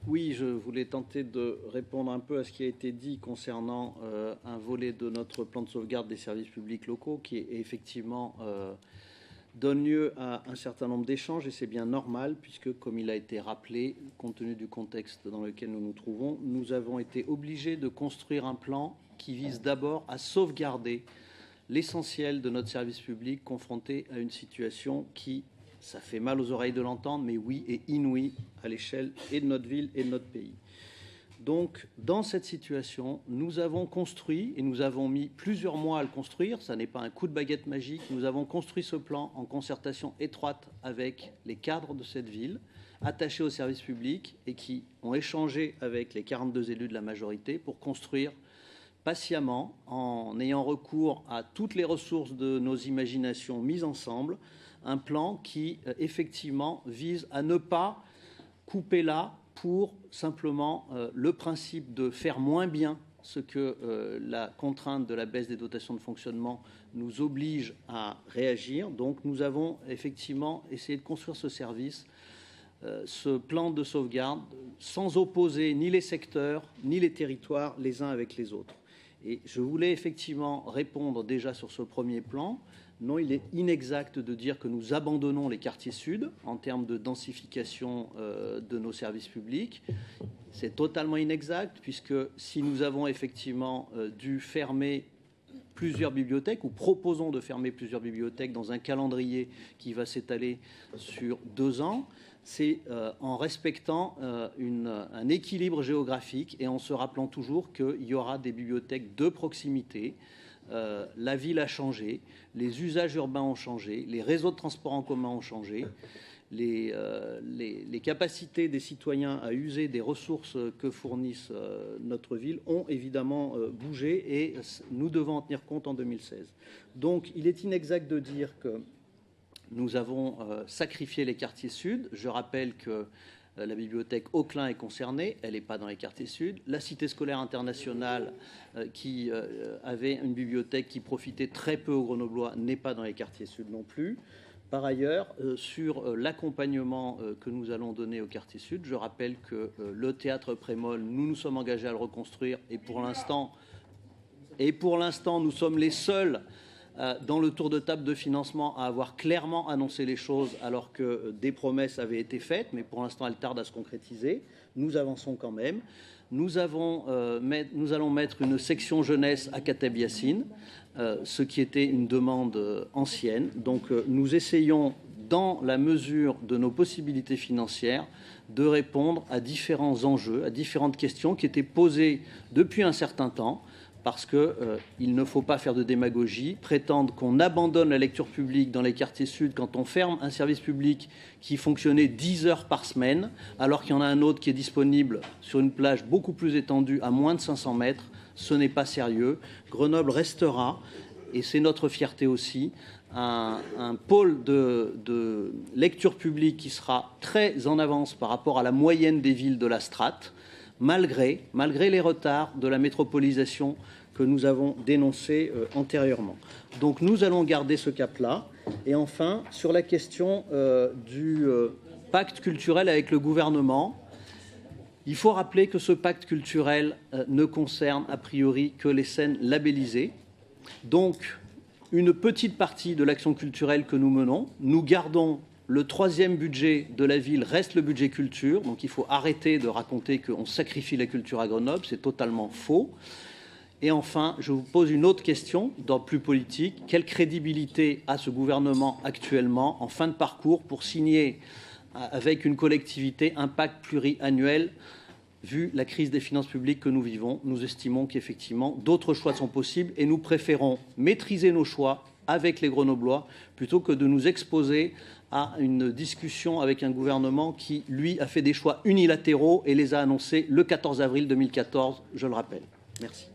Oui, je voulais tenter de répondre un peu à ce qui a été dit concernant un volet de notre plan de sauvegarde des services publics locaux qui effectivement donne lieu à un certain nombre d'échanges, et c'est bien normal puisque, comme il a été rappelé, compte tenu du contexte dans lequel nous nous trouvons, nous avons été obligés de construire un plan qui vise d'abord à sauvegarder l'essentiel de notre service public confronté à une situation qui, ça fait mal aux oreilles de l'entendre, mais oui, est inouïe à l'échelle et de notre ville et de notre pays. Donc, dans cette situation, nous avons construit, et nous avons mis plusieurs mois à le construire, ça n'est pas un coup de baguette magique, nous avons construit ce plan en concertation étroite avec les cadres de cette ville, attachés au service public et qui ont échangé avec les 42 élus de la majorité pour construire patiemment, en ayant recours à toutes les ressources de nos imaginations mises ensemble, un plan qui, effectivement, vise à ne pas couper là pour simplement le principe de faire moins bien ce que la contrainte de la baisse des dotations de fonctionnement nous oblige à réagir. Donc nous avons effectivement essayé de construire ce service, ce plan de sauvegarde, sans opposer ni les secteurs ni les territoires les uns avec les autres. Et je voulais effectivement répondre déjà sur ce premier plan. Non, il est inexact de dire que nous abandonnons les quartiers sud en termes de densification de nos services publics. C'est totalement inexact puisque si nous avons effectivement dû fermer plusieurs bibliothèques ou proposons de fermer plusieurs bibliothèques dans un calendrier qui va s'étaler sur 2 ans, c'est en respectant un équilibre géographique et en se rappelant toujours qu'il y aura des bibliothèques de proximité. La ville a changé, les usages urbains ont changé, les réseaux de transport en commun ont changé, les capacités des citoyens à user des ressources que fournissent notre ville ont évidemment bougé et nous devons en tenir compte en 2016. Donc il est inexact de dire que nous avons sacrifié les quartiers sud. Je rappelle que la bibliothèque Auclin est concernée, elle n'est pas dans les quartiers sud. La Cité scolaire internationale, qui avait une bibliothèque qui profitait très peu aux Grenoblois, n'est pas dans les quartiers sud non plus. Par ailleurs, sur l'accompagnement que nous allons donner au quartier sud, je rappelle que le théâtre Prémol, nous nous sommes engagés à le reconstruire et pour l'instant, nous sommes les seuls dans le tour de table de financement à avoir clairement annoncé les choses alors que des promesses avaient été faites, mais pour l'instant elles tardent à se concrétiser. Nous avançons quand même. Nous allons mettre une section jeunesse à Kateb Yassine, ce qui était une demande ancienne. Donc nous essayons, dans la mesure de nos possibilités financières, de répondre à différents enjeux, à différentes questions qui étaient posées depuis un certain temps, parce qu'il ne faut pas faire de démagogie, prétendre qu'on abandonne la lecture publique dans les quartiers sud quand on ferme un service public qui fonctionnait 10 heures par semaine, alors qu'il y en a un autre qui est disponible sur une plage beaucoup plus étendue à moins de 500 mètres, ce n'est pas sérieux. Grenoble restera, et c'est notre fierté aussi, un pôle de lecture publique qui sera très en avance par rapport à la moyenne des villes de la strate, malgré les retards de la métropolisation que nous avons dénoncés antérieurement. Donc nous allons garder ce cap-là. Et enfin, sur la question du pacte culturel avec le gouvernement, il faut rappeler que ce pacte culturel ne concerne a priori que les scènes labellisées. Donc, une petite partie de l'action culturelle que nous menons, nous gardons. Le 3e budget de la ville reste le budget culture, donc il faut arrêter de raconter qu'on sacrifie la culture à Grenoble, c'est totalement faux. Et enfin, je vous pose une autre question, plus politique. Quelle crédibilité a ce gouvernement actuellement en fin de parcours pour signer avec une collectivité un pacte pluriannuel? Vu la crise des finances publiques que nous vivons, nous estimons qu'effectivement d'autres choix sont possibles et nous préférons maîtriser nos choix avec les Grenoblois plutôt que de nous exposer à une discussion avec un gouvernement qui, lui, a fait des choix unilatéraux et les a annoncés le 14 avril 2014, je le rappelle. Merci.